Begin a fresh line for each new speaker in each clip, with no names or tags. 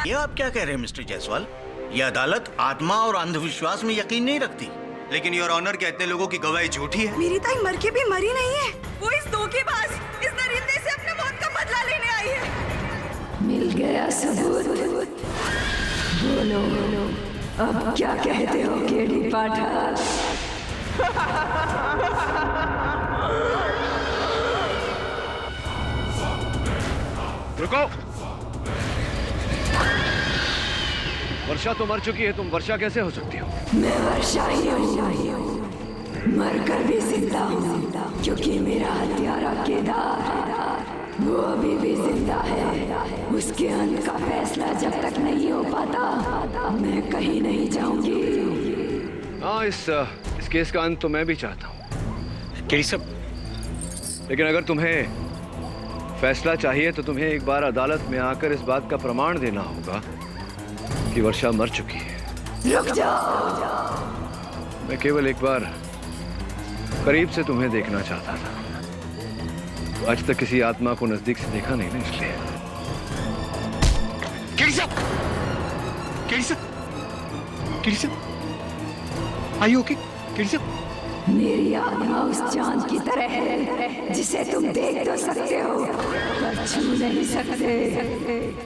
ये आप क्या कह रहे हैं मिस्टर जायसवाल? ये अदालत आत्मा और अंधविश्वास में यकीन नहीं रखती।
लेकिन योर ऑनर कहते हैं लोगों की गवाही झूठी है।
मेरी ताई मर के भी मरी नहीं है। वो इस धोखेबाज, इस दरिंदे से अपने मौत का बदला लेने आई है।
मिल गया सबूत। बोलो अब क्या कहते हो केडी पाठक?
रुको। वर्षा तो मर चुकी है, तुम वर्षा कैसे हो सकती हो?
मैं वर्षा ही हूँ, मरकर भी जिंदा हूँ, क्योंकि मेरा हत्यारा केदार वो अभी भी जिंदा है। उसके अंत का फैसला जब तक नहीं हो पाता मैं कहीं नहीं जाऊंगी।
हाँ, इस केस का अंत तो मैं भी चाहता हूँ
केडी साहब,
लेकिन अगर तुम्हें फैसला चाहिए तो तुम्हें एक बार अदालत में आकर इस बात का प्रमाण देना होगा कि वर्षा मर चुकी है।
रुक जाओ।
मैं केवल एक बार करीब से तुम्हें देखना चाहता था। आज तक किसी आत्मा को नजदीक से देखा नहीं ना, इसलिए।
केडी साहब, केडी साहब, केडी साहब, आर यू ओके? केडी साहब,
मेरी आत्मा उस चांद की तरह है जिसे तुम देख तो सकते हो पर छू नहीं सकते।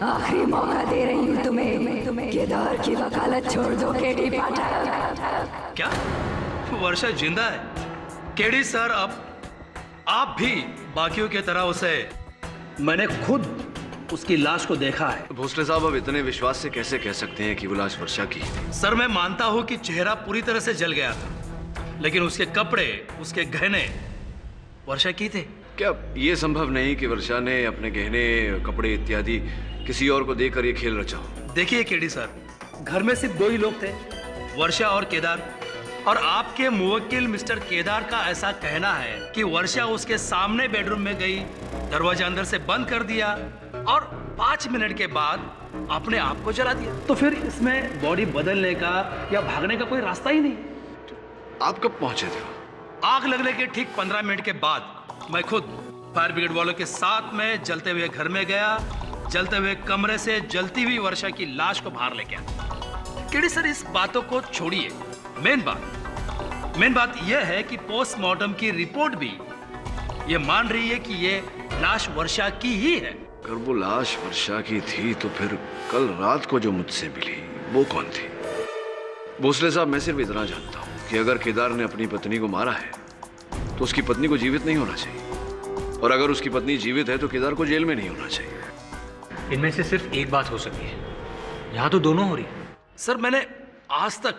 आखिरी मौका दे रही हूँ तुम्हें। केदार की वकालत छोड़ दो केडी पाठक।
क्या वर्षा जिंदा है? केडी सर, अब आप भी बाकियों की तरह उसे, मैंने खुद उसकी लाश को देखा है।
भोसले साहब, अब इतने विश्वास से कैसे कह सकते हैं कि वो लाश वर्षा की?
सर, मैं मानता हूं कि चेहरा पूरी तरह से जल गया था, लेकिन उसके कपड़े, उसके गहने वर्षा की थे।
क्या ये संभव नहीं कि वर्षा ने अपने गहने, कपड़े इत्यादि किसी और को देकर ये खेल रचा हो?
देखिए केडी सर, घर में सिर्फ 2 ही लोग थे, वर्षा और केदार। और आपके मुवक्किल मिस्टर केदार का ऐसा कहना है कि वर्षा उसके सामने बेडरूम में गई, दरवाजा अंदर से बंद कर दिया और 5 मिनट के बाद अपने आप को जला दिया। तो फिर इसमें बॉडी बदलने का या भागने का कोई रास्ता ही नहीं।
आप कब पहुंचे थे?
आग लगने के ठीक 15 मिनट के बाद मैं खुद फायर ब्रिगेड वालों के साथ में जलते हुए घर में गया, जलते हुए कमरे से जलती हुई वर्षा की लाश को बाहर लेके आया। केडी सर, इस बातों को छोड़िए, मेन बात यह है कि पोस्टमार्टम की रिपोर्ट भी ये मान रही है कि ये लाश वर्षा की ही है।
अगर वो लाश वर्षा की थी तो फिर कल रात को जो मुझसे मिली वो कौन थी? भोसले साहब, मैं सिर्फ इतना जानता हूँ कि अगर केदार ने अपनी पत्नी को मारा है तो उसकी पत्नी को जीवित नहीं होना चाहिए, और अगर उसकी पत्नी जीवित है तो केदार को जेल में नहीं होना चाहिए।
इनमें से सिर्फ एक बात हो सकती है, यहाँ तो दोनों हो रही है।
सर, मैंने आज तक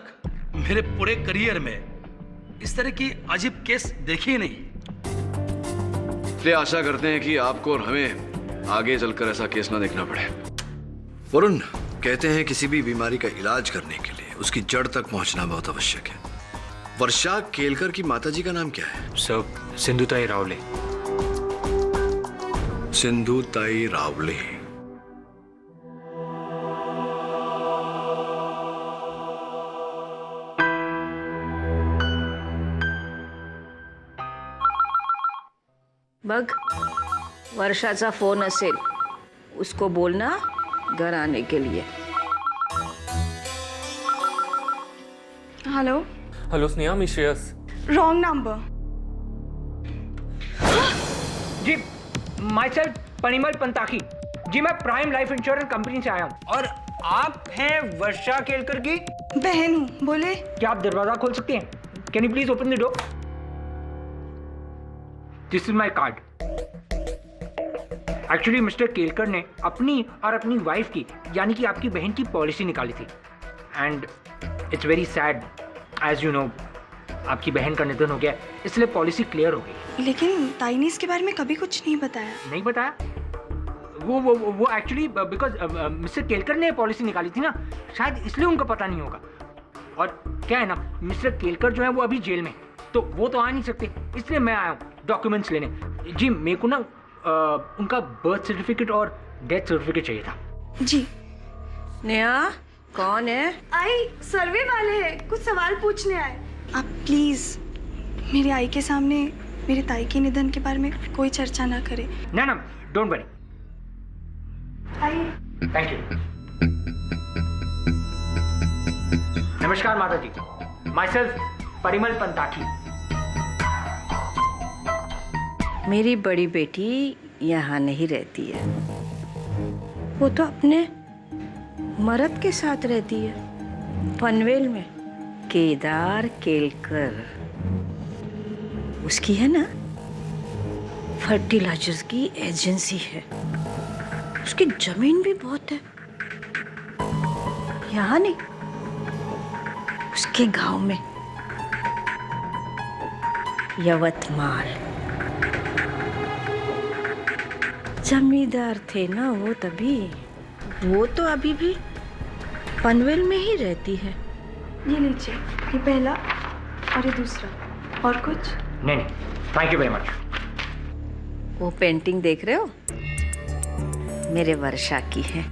मेरे पूरे करियर में इस तरह की अजीब केस देखी ही नहीं।
इसलिए आशा करते हैं कि आपको और हमें आगे चलकर ऐसा केस ना देखना पड़े। वरुण, कहते हैं किसी भी बीमारी का इलाज करने के लिए उसकी जड़ तक पहुंचना बहुत आवश्यक है। वर्षा केलकर की माताजी का नाम क्या है?
सर, सिंधुताई रावले।
सिंधुताई रावले।
बघ, वर्षाचा फोन असेल, उसको बोलना घर आने के लिए।
हेलो
हेलो स्नेहा, मी श्रेयस।
Wrong number.
जी, माई सेल्फ परिमल पंताकी जी, मैं प्राइम लाइफ इंश्योरेंस कंपनी से आया हूँ। और आप हैं वर्षा केलकर की
बहन हूँ, बोले।
क्या आप दरवाजा खोल सकते हैं? Can you please open the door? This is my card. Actually mister Kelkar ने अपनी और अपनी वाइफ की, यानी कि आपकी बहन की पॉलिसी निकाली थी, and it's very sad, as you know, आपकी बहन का निधन हो गया, इसलिए पॉलिसी क्लियर हो गई।
लेकिन ताई ने इसके बारे में कभी कुछ नहीं बताया।
नहीं बताया? वो एक्चुअली बिकॉज मिस्टर केलकर ने पॉलिसी निकाली थी ना, शायद इसलिए उनको पता नहीं होगा। और क्या है ना, मिस्टर केलकर जो है वो अभी जेल में, तो वो तो आ नहीं सकते, इसलिए मैं आया हूँ डॉक्यूमेंट्स लेने। जी, मेरे को ना उनका बर्थ सर्टिफिकेट और डेथ सर्टिफिकेट चाहिए था।
जी।
नेहा, कौन है?
आई सर्वे वाले हैं, कुछ सवाल पूछने आए। आप प्लीज मेरी आई के सामने मेरे ताई के निधन के बारे में कोई चर्चा ना करें।
ना, don't worry.
I.
Thank you. नमस्कार माता जी, माई सेल्फ परिमल पंताखी।
मेरी बड़ी बेटी यहाँ नहीं रहती है, वो तो अपने मर्द के साथ रहती है पनवेल में, केदार केलकर। उसकी है ना फर्टिलाइजर्स की एजेंसी है, उसकी जमीन भी बहुत है। यहाँ नहीं, उसके गांव में, यवतमाल। जमींदार थे ना वो तभी, वो तो अभी भी पनवेल में ही रहती है।
ये लीजिए, ये पहला और ये दूसरा। और कुछ?
नहीं, थैंक यू वेरी मच।
वो पेंटिंग देख रहे हो, मेरे वर्षा की है।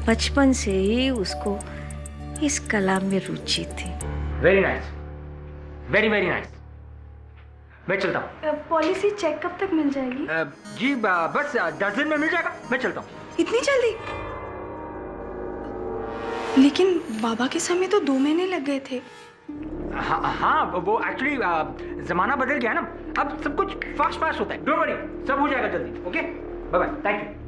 बचपन से ही उसको इस कला में रुचि थी।
Very nice, very very nice. मैं चलता हूँ।
पॉलिसी चेक कब तक मिल जाएगी?
जी बस 10 दिन में मिल जाएगा। मैं चलता हूँ।
इतनी जल्दी? लेकिन बाबा के समय तो 2 महीने लग गए थे।
हाँ, वो एक्चुअली जमाना बदल गया ना, अब सब कुछ फास्ट फास्ट होता है। डोंट वरी, सब हो जाएगा जल्दी। Okay, bye bye, thank you.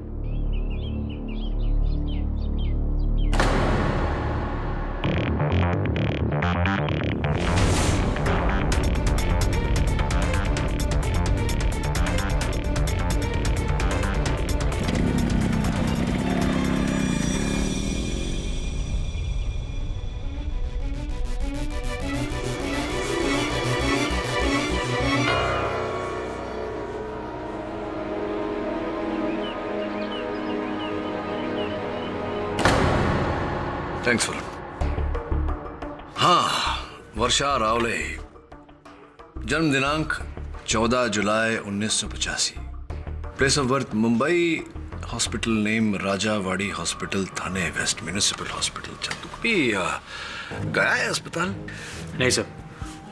Thanks for. हाँ, वर्षा रावले, जन्म दिनांक 14 जुलाई 1985, place of birth Mumbai, hospital name Rajawadi hospital, Thane west, municipal hospital चंदू। भी गया है अस्पताल?
नहीं सर,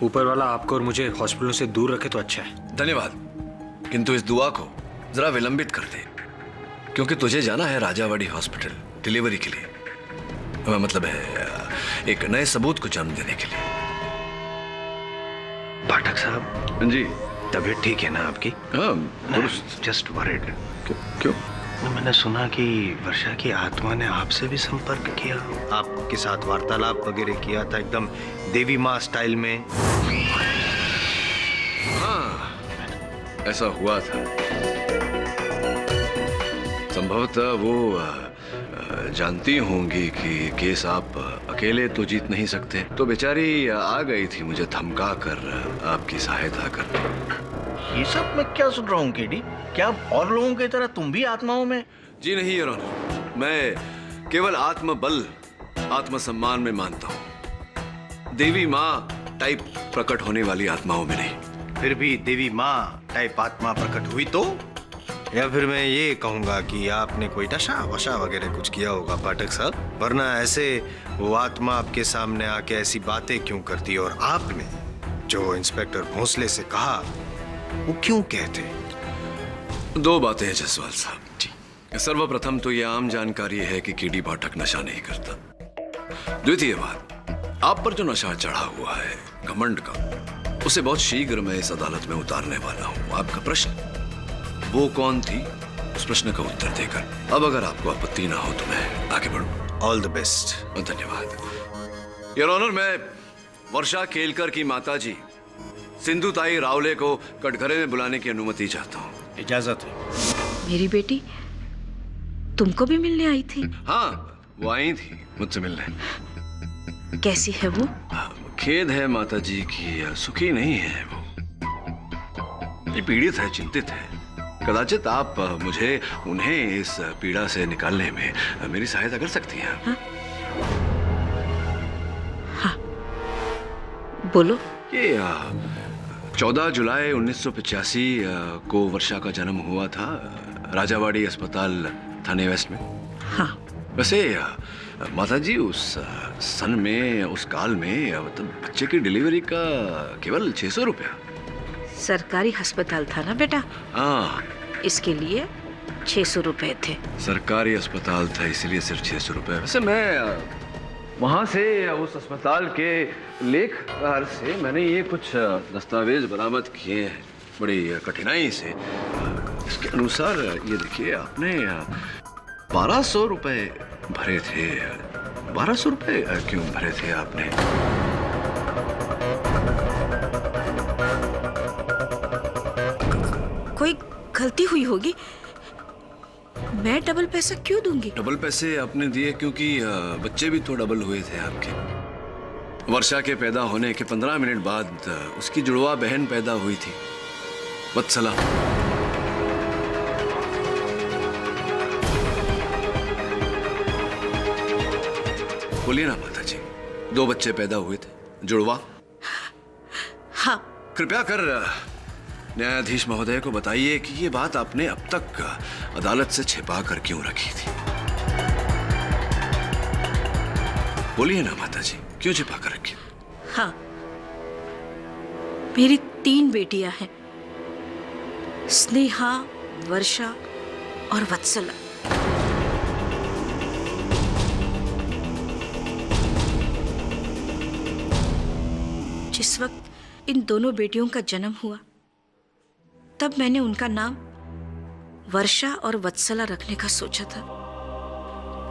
ऊपर वाला आपको और मुझे हॉस्पिटलों से दूर रखे तो अच्छा है।
धन्यवाद, किंतु इस दुआ को जरा विलंबित कर दे, क्योंकि तुझे जाना है राजावाड़ी हॉस्पिटल डिलीवरी के लिए। मतलब है एक नए सबूत को जन्म देने के लिए।
पाठक साहब
जी,
तबीयत ठीक है ना आपकी?
हाँ,
जस्ट वरीड।
क्यों?
मैंने सुना कि वर्षा की आत्मा ने आपसे भी संपर्क किया, आपके साथ वार्तालाप वगैरह किया था, एकदम देवी माँ स्टाइल में।
हाँ, ऐसा हुआ था। संभवतः वो जानती होंगी कि केस आप अकेले तो जीत नहीं सकते, तो बेचारी आ गई थी मुझे धमका कर आपकी सहायता करने।
ये सब मैं क्या सुन रहा हूँ केडी? क्या और लोगों की तरह तुम भी आत्माओं में?
जी नहीं योर ऑनर, मैं केवल आत्मबल, आत्मसम्मान में मानता हूँ, देवी माँ टाइप प्रकट होने वाली आत्माओं में नहीं।
फिर भी देवी माँ टाइप आत्मा प्रकट हुई तो? या फिर मैं ये कहूँगा कि आपने कोई नशा वशा वगैरह कुछ किया होगा पाठक साहब, वरना ऐसे वो आत्मा आपके सामने आके ऐसी बातें क्यों करती? और आपने जो इंस्पेक्टर भोसले से कहा वो क्यों कहते?
2 बातें हैं जसवाल साहब जी। सर्वप्रथम तो यह आम जानकारी है कि केडी पाठक नशा नहीं करता। द्वितीय बात, आप पर जो नशा चढ़ा हुआ है घमंड का, उसे बहुत शीघ्र मैं इस अदालत में उतारने वाला हूँ। आपका प्रश्न, वो कौन थी, उस प्रश्न का उत्तर देकर अब अगर आपको आपत्ति ना हो तो मैं आगे बढ़ूं।
All the best.
धन्यवाद योर ऑनर। मैं वर्षा केलकर की माताजी सिंधुताई रावले को कटघरे में बुलाने की अनुमति चाहता हूँ।
इजाजत है।
मेरी बेटी तुमको भी मिलने आई थी?
हाँ, वो आई थी मुझसे मिलने।
कैसी है वो?
खेद है माताजी की सुखी नहीं है वो, ये पीड़ित है, चिंतित है। कदाचित आप मुझे उन्हें इस पीड़ा से निकालने में मेरी सहायता कर सकती हैं।
हाँ? हाँ, बोलो।
ये 14 जुलाई 1985 को वर्षा का जन्म हुआ था राजावाड़ी अस्पताल, थाने वेस्ट में।
हाँ।
वैसे माताजी उस सन में, उस काल में मतलब बच्चे की डिलीवरी का केवल 600 रुपया।
सरकारी अस्पताल था ना बेटा?
हाँ,
इसके लिए 600 रुपए थे।
सरकारी अस्पताल था इसलिए सिर्फ 600 रुपए। वैसे मैं वहां से उस अस्पताल के लेखपाल से मैंने ये कुछ दस्तावेज बरामद किए हैं बड़ी कठिनाई से। इसके अनुसार ये देखिए, आपने 1200 रुपए भरे थे। 1200 रुपए क्यों भरे थे आपने?
कोई गलती हुई होगी। मैं डबल पैसा क्यों दूंगी?
डबल पैसे आपने दिए क्योंकि बच्चे भी तो डबल हुए थे आपके। वर्षा के पैदा होने के 15 मिनट बाद उसकी जुड़वा बहन पैदा हुई थी, वत्सला। बोलिए ना माता जी, 2 बच्चे पैदा हुए थे, जुड़वा।
हाँ।
कृपया कर न्यायाधीश महोदय को बताइए कि ये बात आपने अब तक अदालत से छिपा कर क्यों रखी थी? बोलिए ना माता जी, क्यों छिपा कर रखी?
हाँ, मेरी 3 बेटियां हैं, स्नेहा, वर्षा और वत्सला। जिस वक्त इन दोनों बेटियों का जन्म हुआ, तब मैंने उनका नाम वर्षा और वत्सला रखने का सोचा था।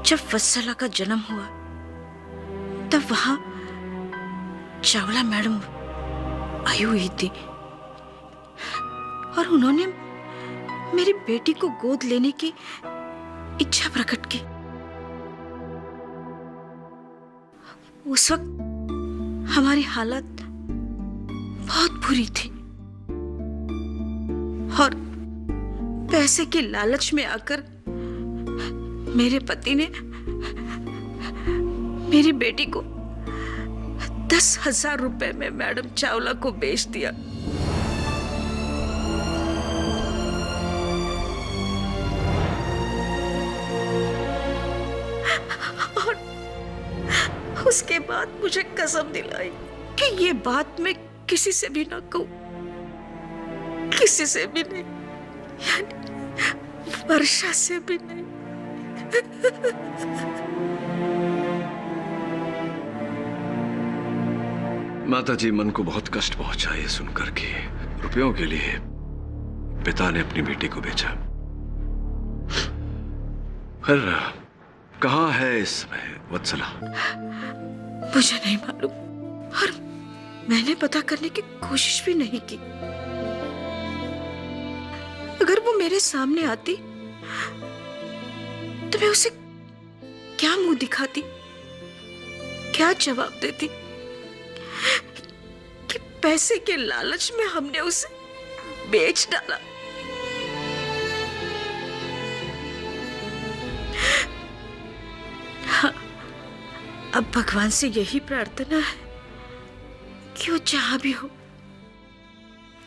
जब वत्सला का जन्म हुआ, तब वहां चावला मैडम आई हुई थी और उन्होंने मेरी बेटी को गोद लेने की इच्छा प्रकट की। उस वक्त हमारी हालत बहुत बुरी थी और पैसे के लालच में आकर मेरे पति ने मेरी बेटी को 10,000 रुपए में मैडम चावला को बेच दिया। और उसके बाद मुझे कसम दिलाई कि ये बात मैं किसी से भी ना कहूं, किसी से भी नहीं, यानी वर्षा से भी नहीं।
माता जी, मन को बहुत कष्ट पहुंचा ये सुनकर के रुपयों के लिए पिता ने अपनी बेटी को बेचा। फिर कहाँ है इस समय वत्सला?
मुझे नहीं मालूम और मैंने पता करने की कोशिश भी नहीं की। अगर वो मेरे सामने आती तो मैं उसे क्या मुंह दिखाती, क्या जवाब देती कि पैसे के लालच में हमने उसे बेच डाला। हाँ, अब भगवान से यही प्रार्थना है कि वो जहां भी हो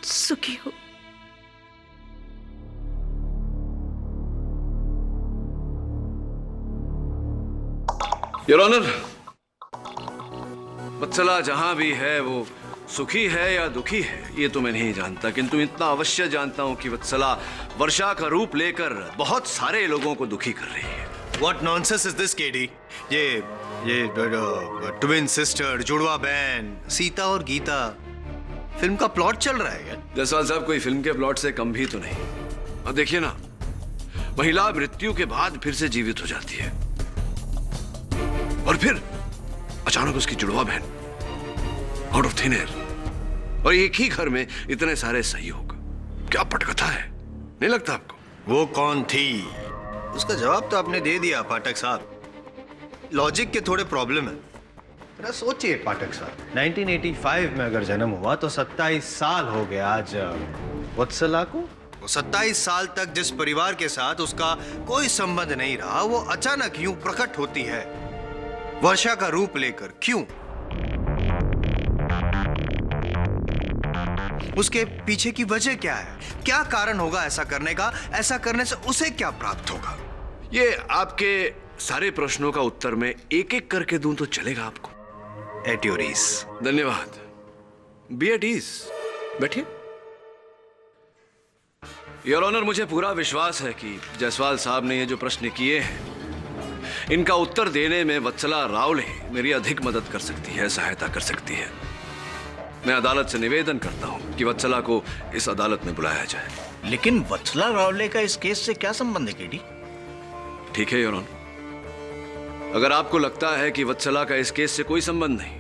सुखी हो।
योर ऑनर, वत्सला जहां भी है वो सुखी है या दुखी है ये तो मैं नहीं जानता, किंतु इतना अवश्य जानता हूं कि वत्सला वर्षा का रूप लेकर बहुत सारे लोगों को दुखी कर रही है।
What nonsense is this, KD? ये ट्विन सिस्टर, जुड़वा बहन, सीता और गीता, फिल्म का प्लॉट चल रहा है क्या?
जायसवाल साहब, कोई फिल्म के प्लॉट से कम भी तो नहीं। और देखिए ना, महिला मृत्यु के बाद फिर से जीवित हो जाती है और फिर अचानक उसकी जुड़वा बहन आउट ऑफ थिन एयर, और एक ही घर में इतने सारे सहयोग। क्या पटकथा है, नहीं लगता आपको?
वो कौन थी? उसका जवाब तो आपने दे दिया पाठक साहब। लॉजिक के थोड़े प्रॉब्लम है। जरा सोचिए पाठक साहब, 1985 में अगर जन्म हुआ तो 27 साल हो गए आज वत्सला को। वो 27 साल तक जिस परिवार के साथ उसका कोई संबंध नहीं रहा, वो अचानक यूं प्रकट होती है वर्षा का रूप लेकर। क्यों? उसके पीछे की वजह क्या है? क्या कारण होगा ऐसा करने का? ऐसा करने से उसे क्या प्राप्त होगा?
ये आपके सारे प्रश्नों का उत्तर मैं एक एक करके दूं तो चलेगा आपको?
At your ease.
धन्यवाद। बी एट ईज, बैठिए। योर ऑनर, मुझे पूरा विश्वास है कि जायसवाल साहब ने ये जो प्रश्न किए हैं इनका उत्तर देने में वत्सला रावले मेरी अधिक मदद कर सकती है, सहायता कर सकती है। मैं अदालत से निवेदन करता हूं कि वत्सला को इस अदालत में बुलाया जाए।
लेकिन वत्सला रावले का इस केस से क्या संबंध है केडी?
ठीक है योर ऑनर, अगर आपको लगता है कि वत्सला का इस केस से कोई संबंध नहीं,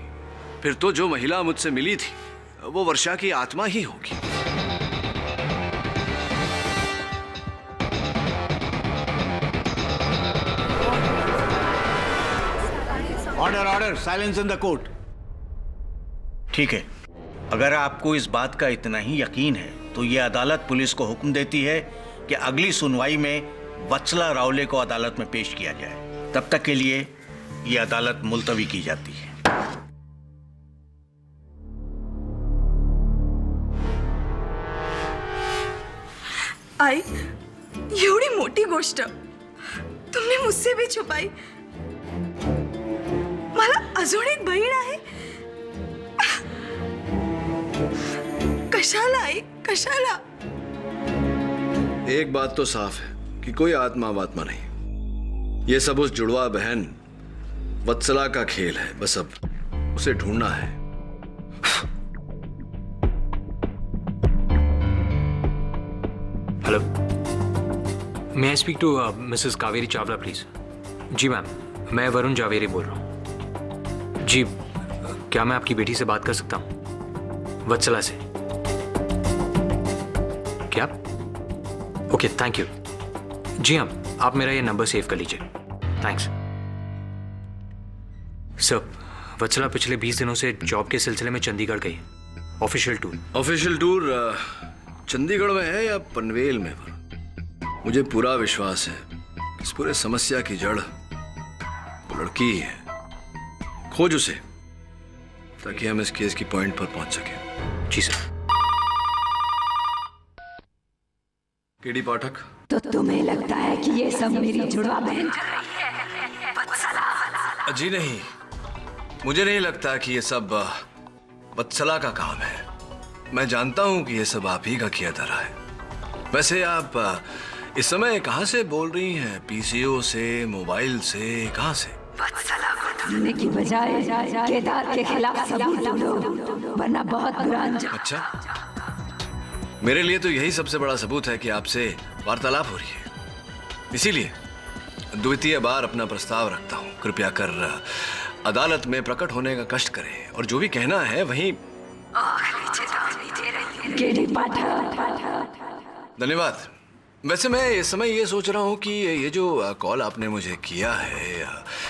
फिर तो जो महिला मुझसे मिली थी वो वर्षा की आत्मा ही होगी।
Order order, silence in the court. ठीक है, अगर आपको इस बात का इतना ही यकीन है तो ये अदालत पुलिस को हुक्म देती है कि अगली सुनवाई में वत्सला रावले को अदालत में पेश किया जाए। तब तक के लिए ये अदालत मुलतवी की जाती है।
आई, एवढी मोठी गोष्ट तुमने मुझसे भी छुपाई। मला अजून एक बहीण आहे। कशाला आई, कशाला?
एक बात तो साफ है कि कोई आत्मा वात्मा नहीं, ये सब उस जुड़वा बहन वत्सला का खेल है। बस अब उसे ढूंढना है।
Hello, may I speak to Mrs Kaveri Chawla please? जी मैम, मैं वरुण जावेरी बोल रहा हूँ। जी, क्या मैं आपकी बेटी से बात कर सकता हूँ? वत्सला से। क्या? Okay, thank you. जी हाँ, आप मेरा ये नंबर सेव कर लीजिए। Thanks sir. वत्सला पिछले 20 दिनों से जॉब के सिलसिले में चंडीगढ़ गई है। Official tour.
Official tour Chandigarh में है या पनवेल में? मुझे पूरा विश्वास है इस पूरे समस्या की जड़ वो लड़की ही है। खोज उसे ताकि हम इस केस की पॉइंट पर पहुंच सके।
जी सर।
केडी पाठक,
तो तुम्हें लगता है कि ये सब मेरी जुड़वा बहन कर रही है? वत्सला।
जी नहीं, मुझे नहीं लगता कि ये सब वत्सला का काम है। मैं जानता हूं कि ये सब आप ही का किया धरा है। वैसे आप इस समय कहां से बोल रही हैं? पीसीओ से, मोबाइल से, कहां से?
वत्सला को ढूंढने की बजाय केदार के खिलाफ सबूत ढूंढो, वरना बहुत बुरा अंजाम।
अच्छा, मेरे लिए तो यही सबसे बड़ा सबूत है कि आपसे वार्तालाप हो रही है। इसीलिए द्वितीय बार अपना प्रस्ताव रखता हूं। कृपया कर अदालत में प्रकट होने का कष्ट करें और जो भी कहना है वहीं। धन्यवाद। वैसे मैं इस समय ये सोच रहा हूँ कि ये जो कॉल आपने मुझे किया है,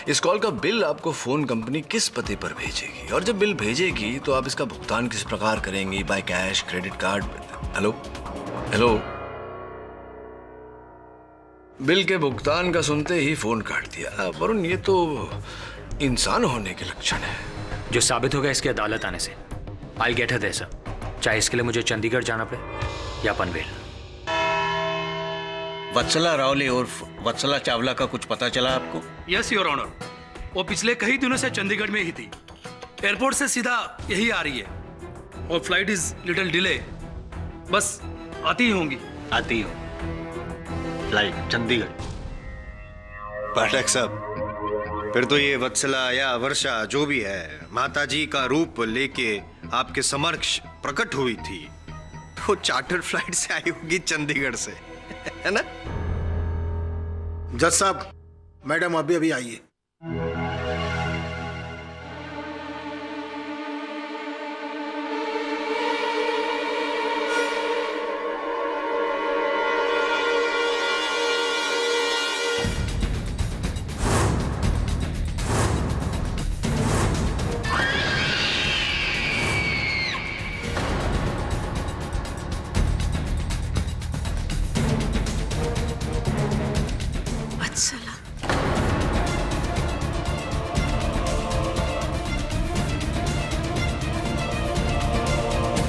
इस कॉल का बिल आपको फोन कंपनी किस पते पर भेजेगी, और जब बिल भेजेगी तो आप इसका भुगतान किस प्रकार करेंगी? By cash, credit card? Hello hello, bill के भुगतान का सुनते ही फोन काट दिया। वरुण, ये तो इंसान होने के लक्षण है।
जो साबित होगा इसकी अदालत आने से। I'll get her there, sir. चाहे इसके लिए मुझे चंडीगढ़ जाना पड़े या पनवेल।
वत्सला रावले और वत्सला चावला का कुछ पता चला आपको?
यस योर ऑनर, वो पिछले कई दिनों से चंडीगढ़ में ही थी। एयरपोर्ट से सीधा यही आ रही है और फ्लाइट इज लिटिल डिले। बस आती ही होंगी।
आती हो फ्लाइट चंडीगढ़।
पाठक साहब, फिर तो ये वत्सला या वर्षा जो भी है माताजी का रूप लेके आपके समक्ष प्रकट हुई थी। वो चार्टर्ड फ्लाइट से आई होगी चंडीगढ़ से, है ना?
जज साहब, मैडम अभी अभी आई है।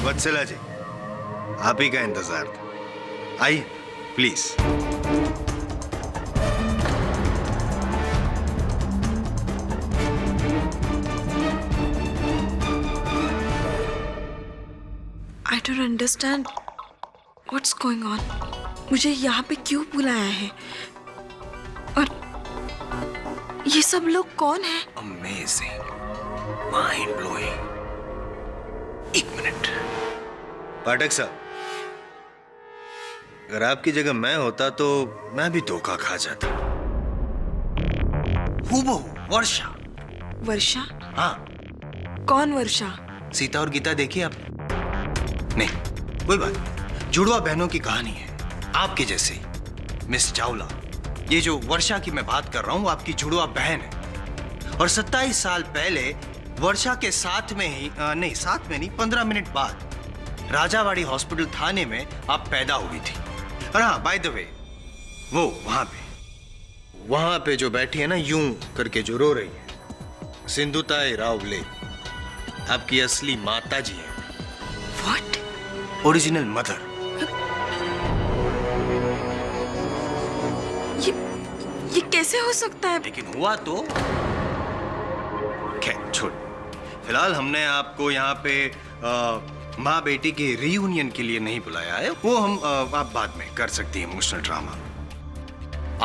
वत्सला जी, आप ही का इंतजार था। आइए please.
I don't understand what's going on. मुझे यहाँ पे क्यों बुलाया है और ये सब लोग कौन है?
Amazing, mind blowing. एक मिनट पाठक साहब, अगर आपकी जगह मैं होता तो मैं भी धोखा खा जाता। हूबहू वर्षा।
वर्षा?
हाँ,
कौन वर्षा?
सीता और गीता देखिए आप। नहीं, कोई बात नहीं। जुड़वा बहनों की कहानी है, आपके जैसे ही। मिस चावला, ये जो वर्षा की मैं बात कर रहा हूँ, आपकी जुड़वा बहन है। और 27 साल पहले वर्षा के साथ में ही साथ में नहीं 15 मिनट बाद राजावाड़ी हॉस्पिटल थाने में आप पैदा हुई थी। और हाँ, बाय द वे, वो वहां पे जो बैठी है ना, यूं करके जो रो रही है, सिंधुताई रावले आपकी असली माता जी है।
What?
Original mother.
ये कैसे हो सकता है?
लेकिन हुआ तो खैर छोड़। फिलहाल हमने आपको यहाँ पे माँ बेटी के रियूनियन के लिए नहीं बुलाया है। वो हम आप बाद में कर सकती हैं, इमोशनल ड्रामा।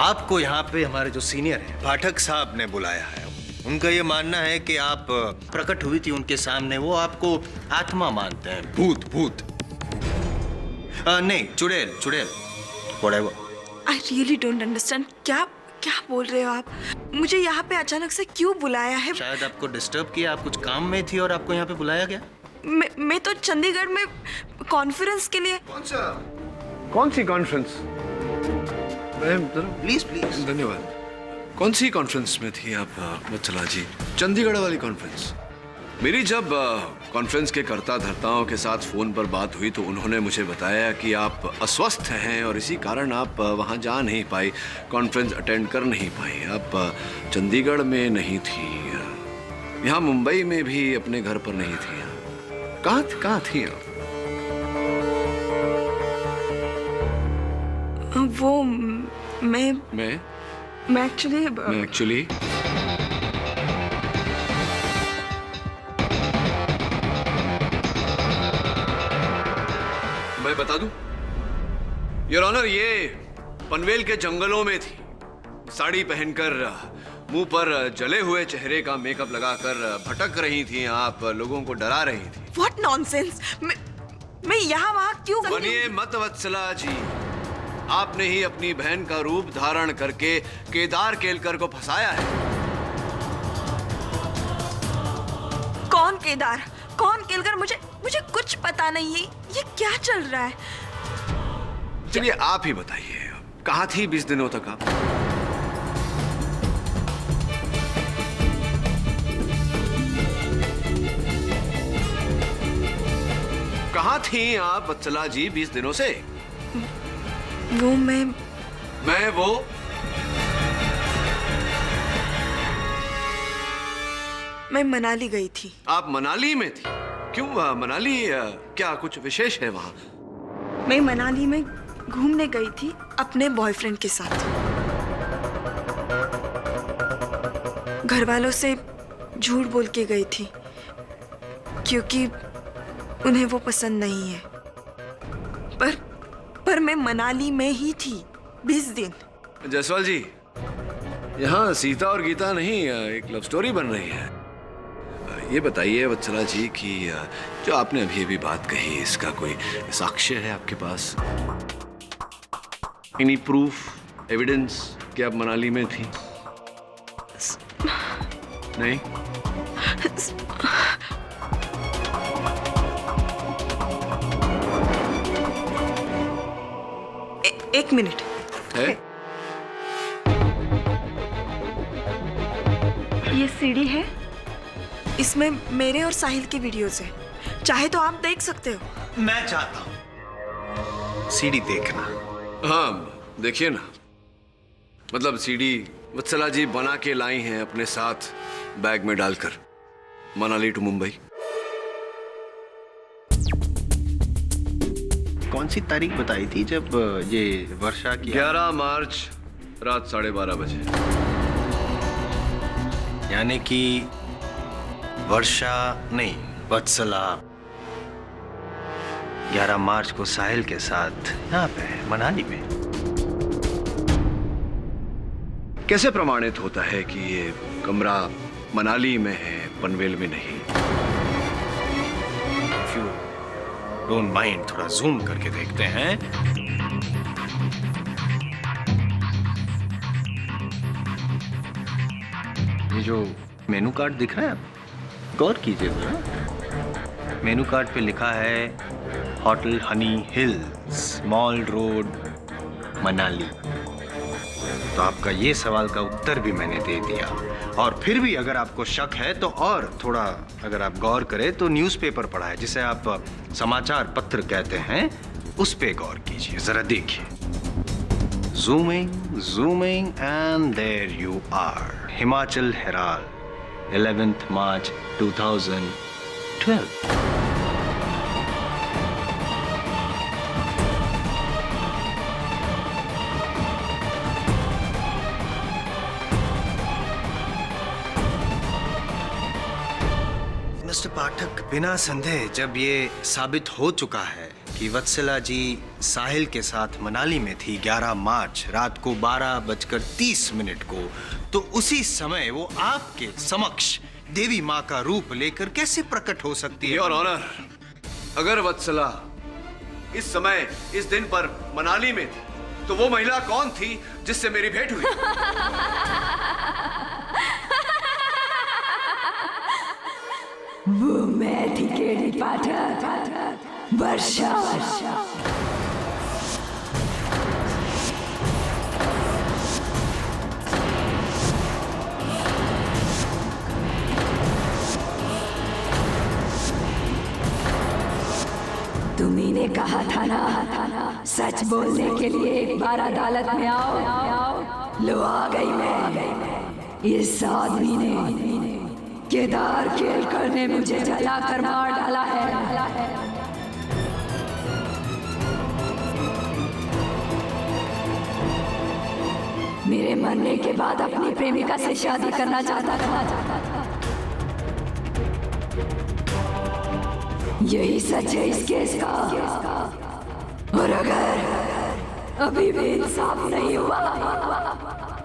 आपको यहाँ पे हमारे जो सीनियर हैं पाठक साहब ने बुलाया है। उनका ये मानना है कि आप प्रकट हुई थी उनके सामने, वो आपको आत्मा मानते हैं, भूत। नहीं, चुड़ैल whatever।
I really don't understand। क्या बोल रहे हो आप? मुझे यहाँ पे अचानक से क्यों बुलाया है?
शायद आपको डिस्टर्ब किया, आप कुछ काम में थी और आपको यहाँ पे बुलाया गया।
मैं तो चंडीगढ़ में कॉन्फ्रेंस के लिए।
कौन सी कॉन्फ्रेंस?
प्लीज
धन्यवाद। कौन सी कॉन्फ्रेंस में थी आप वत्सला जी? चंडीगढ़ वाली कॉन्फ्रेंस। मेरी जब कॉन्फ्रेंस के कर्ता धर्ताओं के साथ फोन पर बात हुई तो उन्होंने मुझे बताया कि आप अस्वस्थ हैं और इसी कारण आप वहां जा नहीं पाई, कॉन्फ्रेंस अटेंड कर नहीं पाई। आप चंडीगढ़ में नहीं थी, यहाँ मुंबई में भी अपने घर पर नहीं थी। कहाँ थी आप?
वो मैं
एक्चुअली मैं बता दूं, योर ऑनर, ये पनवेल के जंगलों में थी। साड़ी पहनकर, मुंह पर जले हुए चेहरे का मेकअप लगाकर भटक रही थी आप, लोगों को डरा रही थी।
What nonsense! मैं यहाँ वहाँ क्यों?
बनिए मत वत्सला जी, आपने ही अपनी बहन का रूप धारण करके केदार केलकर को फंसाया है।
कौन केदार, कौन केलकर? मुझे कुछ पता नहीं है। ये क्या चल रहा है?
चलिए आप ही बताइए, कहाँ थी 20 दिनों तक आप? कहाँ थी आप वत्सला जी 20 दिनों से?
मैं मनाली गई थी।
आप मनाली में थी? क्यों मनाली, क्या कुछ विशेष है वहां?
मैं मनाली में घूमने गई थी अपने बॉयफ्रेंड के साथ। घर वालों से झूठ बोल के गई थी क्योंकि उन्हें वो पसंद नहीं है। पर मैं मनाली में ही थी 20 दिन।
जायसवाल जी, यहाँ सीता और गीता नहीं, एक लव स्टोरी बन रही है। ये बताइए वत्सला जी कि जो आपने अभी बात कही, इसका कोई साक्ष्य है आपके पास? एनी प्रूफ, एविडेंस कि आप मनाली में थी? नहीं?
एक मिनट
है?
ये सीडी है, इसमें मेरे और साहिल की वीडियोस है। चाहे तो आप देख सकते हो।
मैं चाहता हूं सीडी देखना।
हाँ देखिए ना, मतलब सीडी वत्सला जी बना के लाई हैं अपने साथ बैग में डालकर, मनाली टू मुंबई।
कौन सी तारीख बताई थी जब ये वर्षा की?
11 मार्च रात 12:30 बजे।
यानी कि वर्षा नहीं, वत्सला 11 मार्च को साहिल के साथ यहाँ पे मनाली में।
कैसे प्रमाणित होता है कि ये कमरा मनाली में है, पनवेल में नहीं?
If you don't mind, थोड़ा जूम करके देखते हैं। ये जो मेनू कार्ड दिख रहा है, आप गौर कीजिए जरा। मेनू कार्ड पे लिखा है hotel Honey hills, mall road, Manali. तो आपका ये सवाल का उत्तर भी मैंने दे दिया। और फिर भी अगर आपको शक है तो और थोड़ा अगर आप गौर करें तो न्यूज़पेपर पढ़ा है, जिसे आप समाचार पत्र कहते हैं, उस पे गौर कीजिए, जरा देखिए। Zooming zooming and there you are. Himachal herald, 11th March 2012। Mister Pathak, बिना संदेह जब ये साबित हो चुका है कि वत्सला जी साहिल के साथ मनाली में थी 11 मार्च रात को 12:30 को, तो उसी समय वो आपके समक्ष देवी माँ का रूप लेकर कैसे प्रकट हो सकती है?
योर ऑनर, अगर वत्सला इस समय इस दिन पर मनाली में थी तो वो महिला कौन थी जिससे मेरी भेंट हुई?
वो मैं थी केडी पाठक, वर्षा। तुम्ही ने कहा था ना, सच बोलने के लिए एक बार अदालत में आओ। लो आ गई मैं। इस आदमी ने, केदार केलकर ने मुझे जलाकर मार डाला है। मेरे मरने के बाद अपनी प्रेमिका से शादी करना चाहता था। यही सच है इस केस का। और अगर अभी भी इंसाफ नहीं हुआ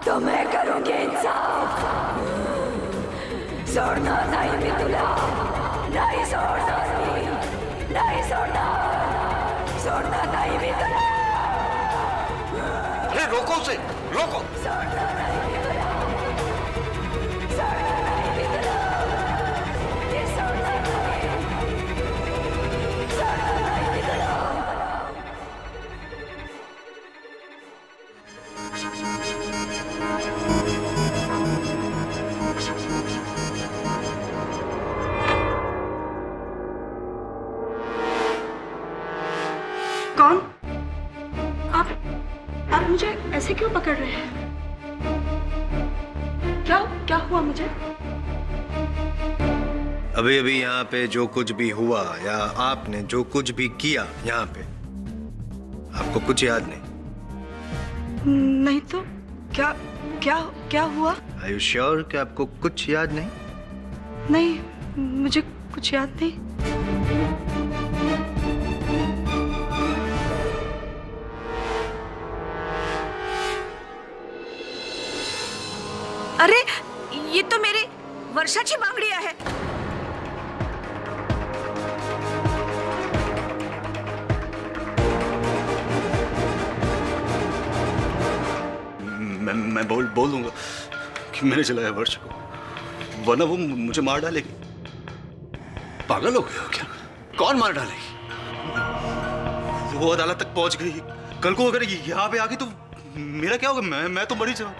तो मैं करूंगी इंसाफ। छोड़ना नहीं मिथुला, नहीं छोड़ना, नहीं छोड़ना, छोड़ना नहीं मिथुला।
अरे रोको उसे, रोको।
छोड़ना नहीं मिथुला, छोड़ना नहीं मिथुला, ये छोड़ना नहीं, छोड़ना नहीं मिथुला।
कौन? आप मुझे ऐसे क्यों पकड़ रहे हैं? क्या हुआ मुझे?
अभी अभी यहाँ पे जो कुछ भी हुआ या आपने जो कुछ भी किया यहाँ पे, आपको कुछ याद नहीं?
नहीं तो क्या क्या क्या हुआ?
Are you sure कि आपको कुछ याद नहीं?
नहीं, मुझे कुछ याद नहीं। अरे ये तो मेरी वर्षाची बांगड़िया है।
मैं बोल दूंगा कि मैंने जलाया वर्षा को, वरना वो मुझे मार डालेगी।
पागल हो गए हो क्या? कौन मार डालेगी?
वो अदालत तक पहुंच गई। कल को अगर यहाँ पे आ गई तो मेरा क्या होगा? मैं तो मर ही जाऊं।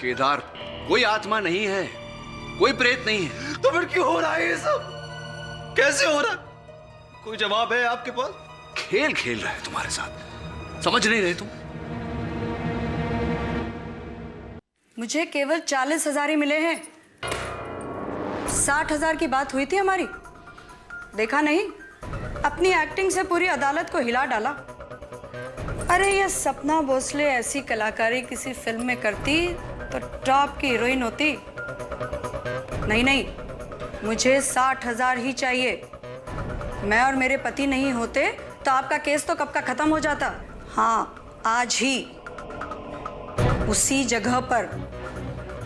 केदार कोई आत्मा नहीं है, कोई प्रेत नहीं है।
तो फिर क्यों हो रहा है ये सब? कैसे हो रहा है? कोई जवाब है आपके पास?
खेल खेल रहे हैं तुम्हारे साथ, समझ नहीं रहे तुम?
मुझे केवल 40,000 ही मिले हैं। 60,000 की बात हुई थी हमारी, देखा नहीं? अपनी एक्टिंग से पूरी अदालत को हिला डाला। अरे ये सपना भोसले ऐसी कलाकारी किसी फिल्म में करती तो टॉप की हीरोइन होती। नहीं, मुझे 60,000 ही चाहिए। मैं और मेरे पति नहीं होते तो आपका केस तो कब का खत्म हो जाता। हाँ, आज ही उसी जगह पर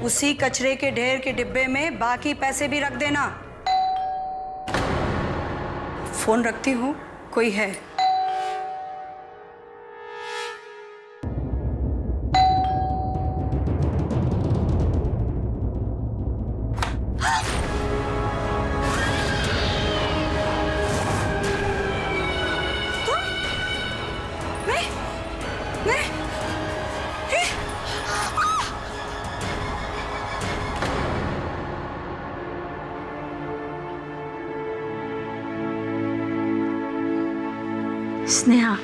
उसी कचरे के ढेर के डिब्बे में बाकी पैसे भी रख देना। फोन रखती हूँ, कोई है?
स्नेहा,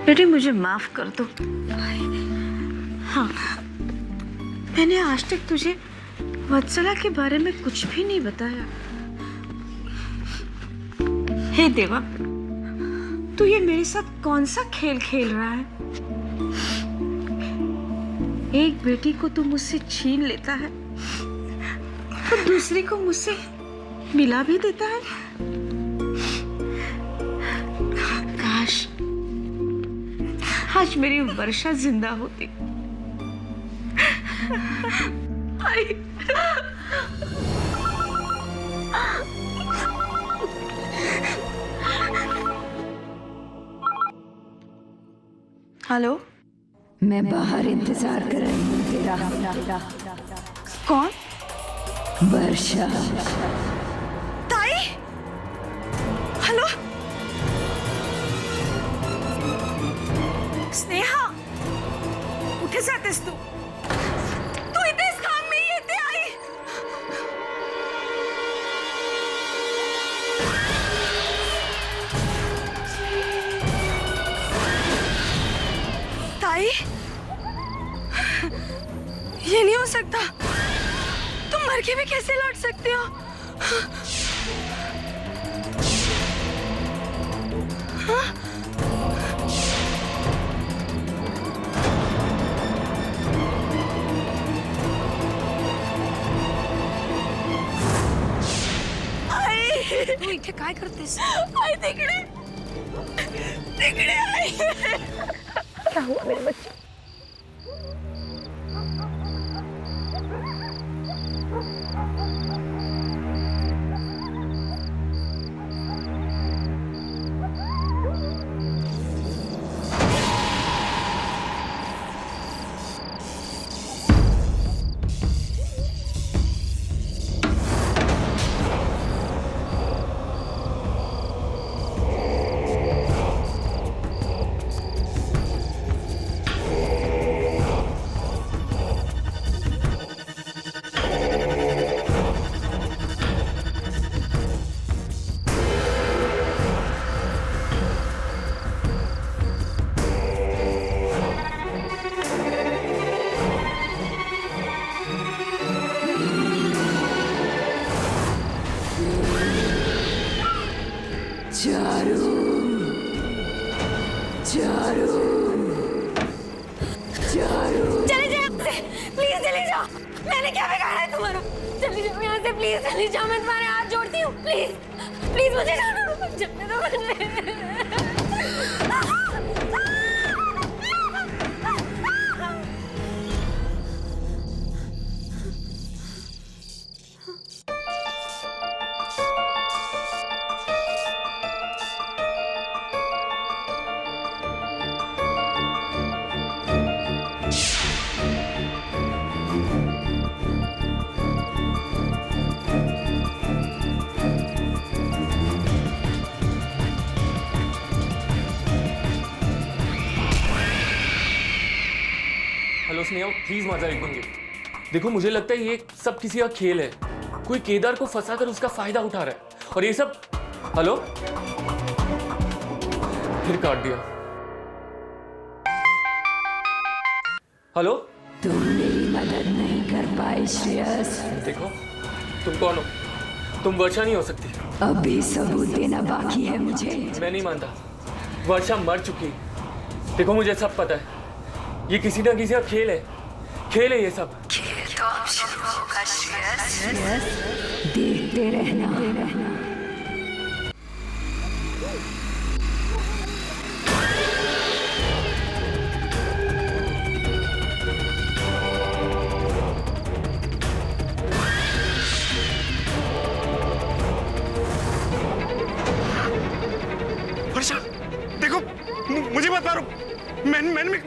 बेटी मुझे माफ कर दो। हाँ, मैंने आज तक तुझे वत्सला के बारे में कुछ भी नहीं बताया। हे देवा, तू ये मेरे साथ कौन सा खेल खेल रहा है? एक बेटी को तू मुझसे छीन लेता है तो दूसरी को मुझसे मिला भी देता है। काश आज मेरी वर्षा जिंदा होती।
हेलो,
मैं बाहर इंतजार कर रही हूँ तेरा।
कौन?
वर्षा।
ताई, हेलो। स्नेहा, कुठे जातेस तू? तू इथेच थांब, मी येते आई. ताई, ये नहीं हो सकता. तुम मर के भी कैसे लौट सकते हो? हाँ? तू इथे काय करतेस? आई तिकडे, तिकडे आई. क्या हुआ मेरे बच्चे? चले जाओ प्लीज, चले जाओ. मैंने क्या बिगाड़ा है तुम्हारा? चले जाओ यहाँ से प्लीज, चले जाओ. मैं तुम्हारे हाथ जोड़ती हूँ, प्लीज प्लीज मुझे जाने दो. जाने दो.
हेलो स्नेहा, प्लीज मजा एक मिनट. देखो मुझे लगता है ये सब किसी का खेल है. कोई केदार को फंसाकर उसका फायदा उठा रहा है और ये सब. हेलो, फिर काट दिया. हेलो,
तुम मेरी मदद नहीं कर पाए श्रेयस.
देखो तुम कौन हो? तुम वर्षा नहीं हो सकती.
अभी सबूत देना बाकी है मुझे.
मैं नहीं मानता. वर्षा मर चुकी. देखो मुझे सब पता है. ये किसी ना किसी का खेल है. खेल है ये सब.
खेल तो अब शुरू होगा श्रेयस. देखते रहना.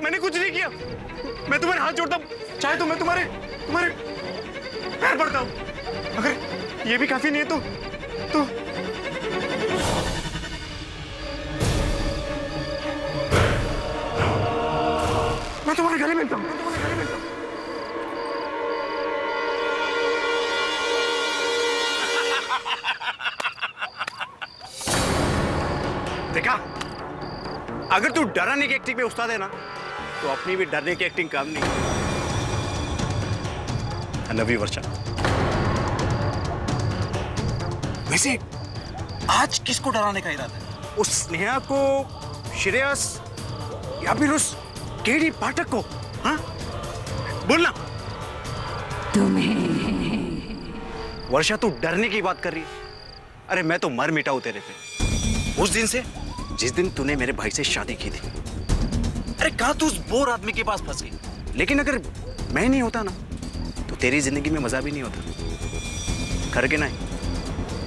मैंने कुछ नहीं किया। मैं तुम्हारे हाथ जोड़ता हूँ, चाहे तो मैं तुम्हारे पैर पड़ता हूँ। अगर ये भी काफी नहीं है तो मैं तुम्हारे गले मिलता हूँ। देखा, अगर तू डराने की एक्टिंग में उस्ताद है ना, तो अपनी भी डरने की एक्टिंग काम नहीं। I love you, वर्षा। वैसे आज किसको डराने का इरादा है? उस स्नेहा को, श्रेयस, या फिर उस केडी पाठक को? हाँ, बोलना।
तुम्हें।
वर्षा, तू डरने की बात कर रही है? अरे मैं तो मर मिटा हूं तेरे पे, उस दिन से जिस दिन तूने मेरे भाई से शादी की थी। अरे कहाँ तू उस बोर आदमी के पास फंस गई। लेकिन अगर मैं नहीं होता ना, तो तेरी जिंदगी में मजा भी नहीं होता। कर के नहीं?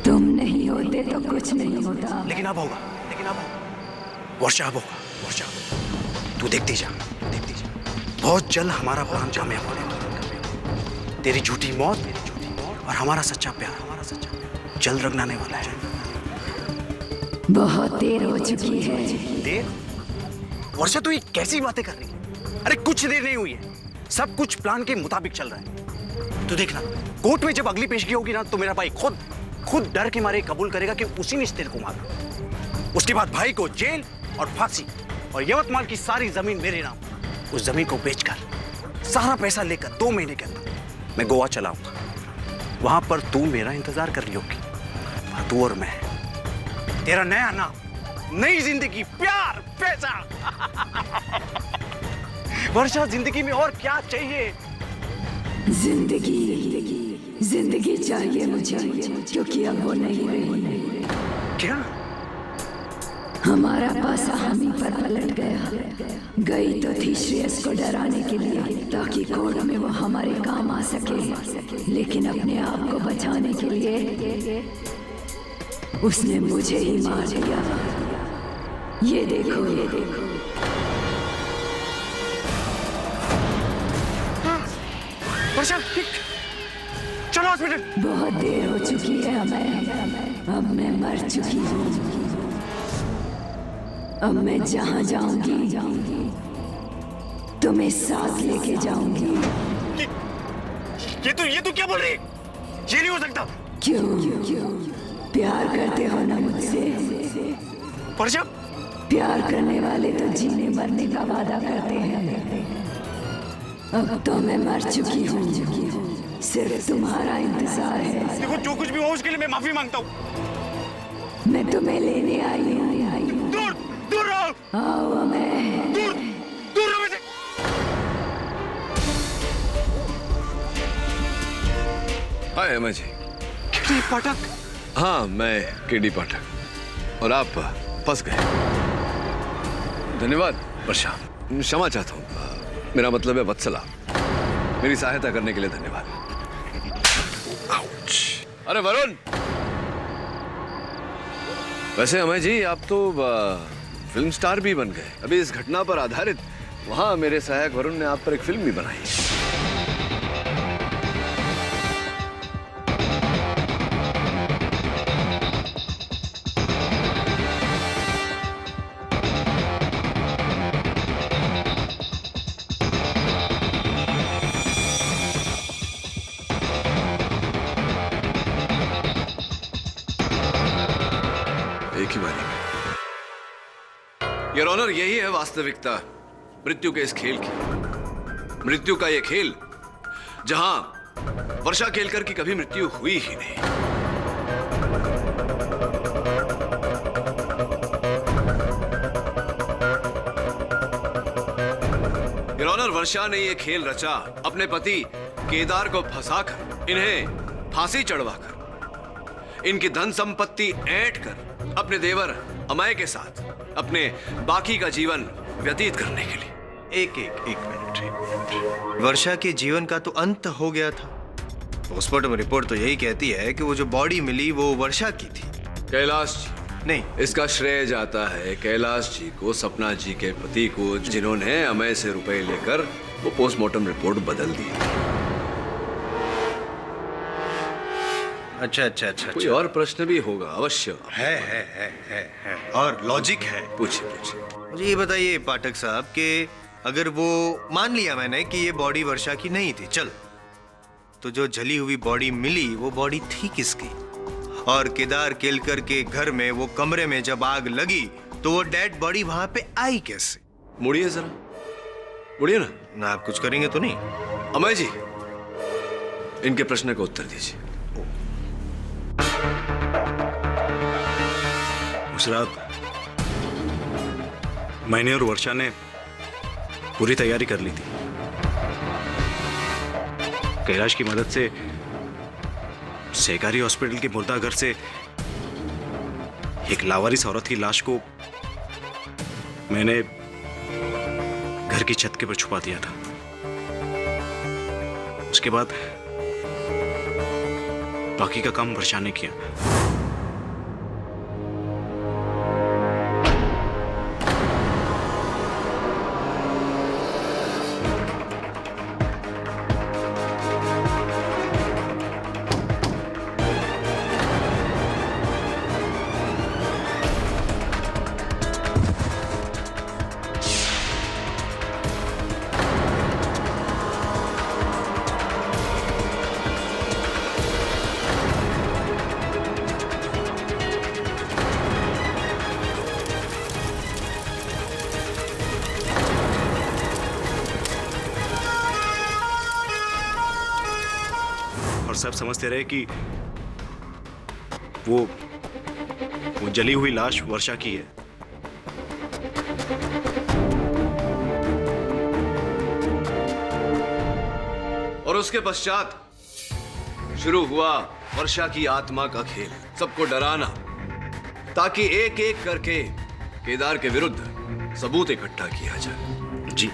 तुम नहीं होते तो कुछ नहीं होता।
लेकिन अब होगा, वर्षा अब होगा। वर्षा, तू देखती जा। बहुत जल्द हमारा प्लान कामयाब होने वाला। तेरी झूठी मौत और हमारा सच्चा प्यार जल्द रंगनाने वाला है।
बहुत देर हो चुकी है।
देर? वर्षा, तू ये कैसी बातें कर रही है? अरे कुछ देर नहीं हुई है, सब कुछ प्लान के मुताबिक चल रहा है। तू देखना, कोर्ट में जब अगली पेशगी होगी ना, तो मेरा भाई खुद डर के मारे कबूल करेगा कि उसी ने इस तेरे को मारा। उसके बाद भाई को जेल और फांसी, और यवतमाल की सारी जमीन मेरे नाम। उस जमीन को बेचकर सारा पैसा लेकर 2 महीने के अंदर मैं गोवा चलाऊंगा। वहां पर तू मेरा इंतजार कर रही होगी, और तू और मैं, तेरा नया नाम, नई जिंदगी, प्यार, पैसा। वर्षा, जिंदगी में और क्या चाहिए?
जिंदगी चाहिए मुझे, क्योंकि अब वो नहीं रही।
क्या?
हमारा पासा हम ही पर पलट गया। गई तो थी श्रेयस को डराने के लिए, ताकि कोर्ट में वो हमारे काम आ सके, लेकिन अपने आप को बचाने के लिए उसने मुझे ही मार दिया। ये देखो।
वर्षा, चलो हॉस्पिटल।
बहुत देर हो चुकी है हमें। अब मैं मर चुकी हूँ। अब मैं जहाँ जाऊंगी तुम्हें साथ लेके जाऊंगी।
ये तू क्या बोल रही है? ये नहीं हो सकता।
क्यों? प्यार करते हो ना मुझसे?
वर्षा,
प्यार करने वाले तो जीने मरने का वादा करते हैं। अब तो मैं मर चुकी हूँ, सिर्फ तुम्हारा इंतजार है।
देखो, जो कुछ भी हो उसके लिए मैं माफी मांगता हूँ।
मैं तुम्हें लेने आई हूँ।
दूर रहो।
आओ, मैं
दूर रहो मुझसे।
हाय अमय जी।
केडी पाठक?
हाँ, मैं केडी पाठक, और आप फंस गए। धन्यवाद वर्षा, क्षमा चाहता हूँ, मेरा मतलब है वत्सला। मेरी सहायता करने के लिए धन्यवाद। अरे वरुण, वैसे अमय जी आप तो फिल्म स्टार भी बन गए। अभी इस घटना पर आधारित वहां मेरे सहायक वरुण ने आप पर एक फिल्म भी बनाई। एक ही बारी में। योर ऑनर, यही है वास्तविकता मृत्यु के इस खेल की। मृत्यु का यह खेल जहां वर्षा केलकर की कभी मृत्यु हुई ही नहीं। योर ऑनर, वर्षा ने यह खेल रचा अपने पति केदार को फंसाकर, इन्हें फांसी चढ़वाकर, इनकी धन संपत्ति ऐंठ कर अपने देवर अमय के साथ अपने बाकी का जीवन व्यतीत करने के लिए।
एक मिनट। वर्षा के जीवन का तो अंत हो गया था। पोस्टमार्टम रिपोर्ट तो यही कहती है कि वो जो बॉडी मिली वो वर्षा की थी।
कैलाश जी,
नहीं।
इसका श्रेय जाता है कैलाश जी को, सपना जी के पति को, जिन्होंने अमय से रुपए लेकर वो पोस्टमार्टम रिपोर्ट बदल दी।
अच्छा अच्छा अच्छा
कोई और प्रश्न भी होगा अवश्य।
है और लॉजिक है।
पूछिए पूछिए।
मुझे ये बताइए पाठक साहब कि अगर वो मान लिया मैंने कि ये बॉडी वर्षा की नहीं थी, चल, तो जो जली हुई बॉडी मिली वो बॉडी थी किसकी? और केदार केलकर के घर में वो कमरे में जब आग लगी तो वो डेड बॉडी वहां पे आई कैसे?
मुड़िए जरा, मुड़िए ना।
आप कुछ करेंगे तो नहीं?
अमय जी, इनके प्रश्न का उत्तर दीजिए।
उस रात मैंने और वर्षा ने पूरी तैयारी कर ली थी। कैलाश की मदद से सहकारी हॉस्पिटल के मुर्दाघर से एक लावारिस औरत की लाश को मैंने घर की छत के पर छुपा दिया था। उसके बाद बाकी का काम वर्षा ने किया। सब समझते रहे कि वो जली हुई लाश वर्षा की है।
और उसके पश्चात शुरू हुआ वर्षा की आत्मा का खेल, सबको डराना, ताकि एक एक करके केदार के विरुद्ध सबूत इकट्ठा किया जाए।
जी,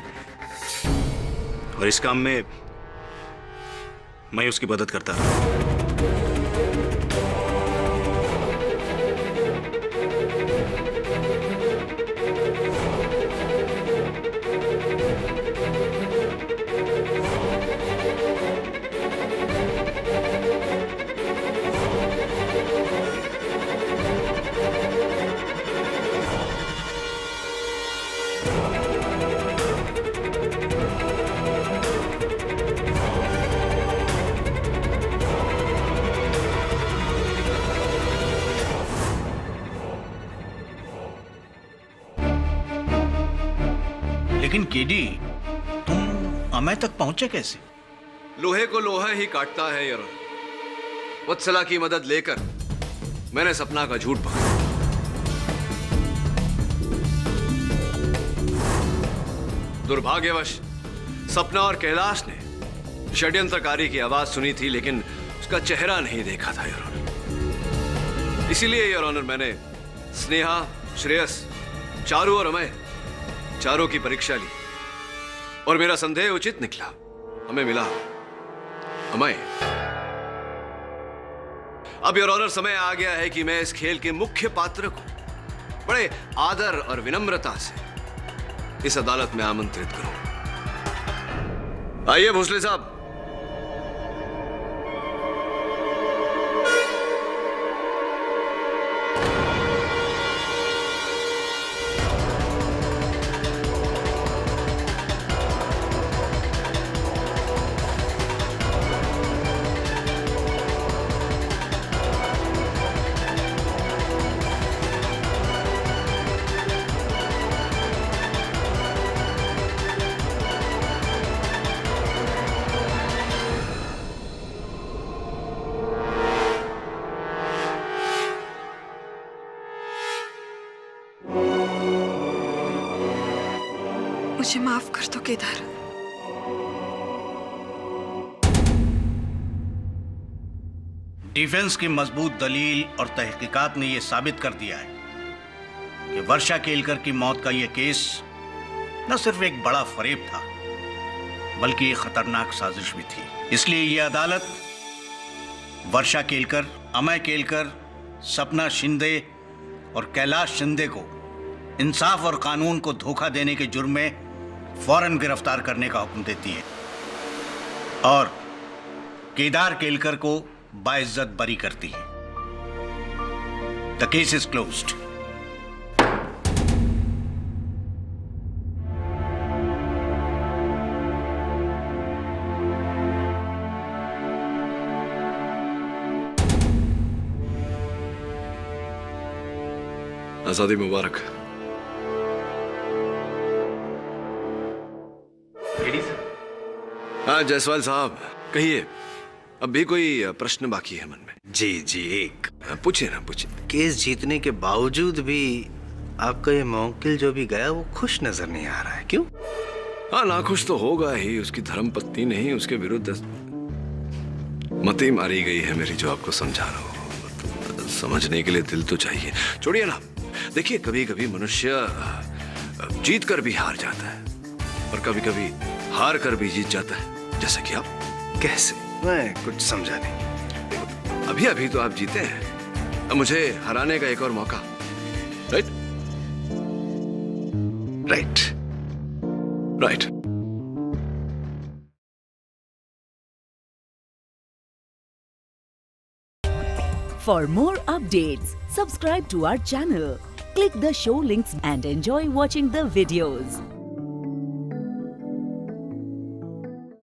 और इस काम में मैं उसकी मदद करता रहा।
लेकिन केडी, तुम अमय तक पहुंचे कैसे?
लोहे को लोहा ही काटता है यार। वत्सला की मदद लेकर मैंने सपना का झूठ पकड़ा। दुर्भाग्यवश सपना और कैलाश ने षड्यंत्रकारी की आवाज सुनी थी, लेकिन उसका चेहरा नहीं देखा था योर ऑनर। इसीलिए योर ऑनर मैंने स्नेहा, श्रेयस, चारू और अमय चारों की परीक्षा ली और मेरा संदेह उचित निकला। हमें मिला अमय। अब योर ऑनर समय आ गया है कि मैं इस खेल के मुख्य पात्र को बड़े आदर और विनम्रता से इस अदालत में आमंत्रित करूं। आइए भोसले साहब।
मुझे माफ कर दो केदार।
डिफेंस की मजबूत दलील और तहकीकात ने यह साबित कर दिया है कि वर्षा केलकर की मौत का यह केस न सिर्फ एक बड़ा फरेब था, बल्कि एक खतरनाक साजिश भी थी। इसलिए यह अदालत वर्षा केलकर, अमय केलकर, सपना शिंदे और कैलाश शिंदे को इंसाफ और कानून को धोखा देने के जुर्म में फौरन गिरफ्तार करने का हुक्म देती है और केदार केलकर को बाइज्जत बरी करती है। The case is closed.
आजादी मुबारक। हाँ जायसवाल साहब, कहिए, अब भी कोई प्रश्न बाकी है मन में?
जी जी, एक
पूछिए ना, पूछिए।
केस जीतने के बावजूद भी आपका ये मौकिल जो भी गया वो खुश नजर नहीं आ रहा है, क्यों?
हाँ, नाखुश तो होगा ही। उसकी धर्मपत्नी ने ही उसके विरुद्ध मती मारी गई है मेरी, जो आपको समझा रहा हूँ। समझने के लिए दिल तो चाहिए। छोड़िए ना, देखिए, कभी कभी मनुष्य जीत कर भी हार जाता है और कभी कभी हार कर भी जीत जाता है, जैसे कि आप।
कैसे? मैं कुछ समझा नहीं।
देखो, अभी अभी तो आप जीते हैं, अब मुझे हराने का एक और मौका। Right right right.
For more updates, subscribe to our channel, click the show links and enjoy watching the videos.